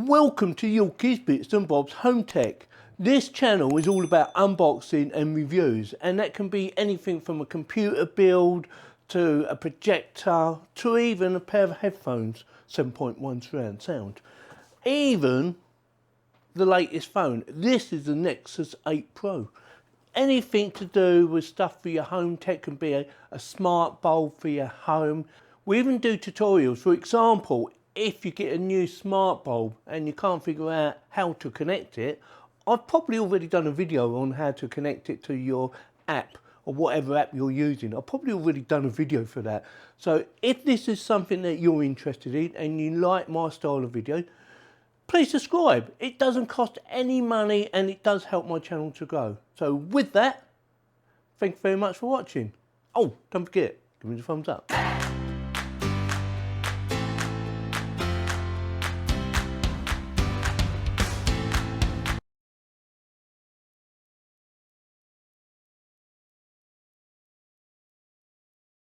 Welcome to Yorkies Bits and Bob's Home Tech. This channel is all about unboxing and reviews, and that can be anything from a computer build to a projector to even a pair of headphones, 7.1 surround sound. Even the latest phone. This is the Nexus 8 Pro. Anything to do with stuff for your home tech, can be a smart bulb for your home. We even do tutorials. For example, if you get a new smart bulb and you can't figure out how to connect it, I've probably already done a video on how to connect it to your app or whatever app you're using. I've probably already done a video for that. So if this is something that you're interested in and you like my style of video, please subscribe. It doesn't cost any money and it does help my channel to grow. So with that, thank you very much for watching. Oh, don't forget, give me the thumbs up.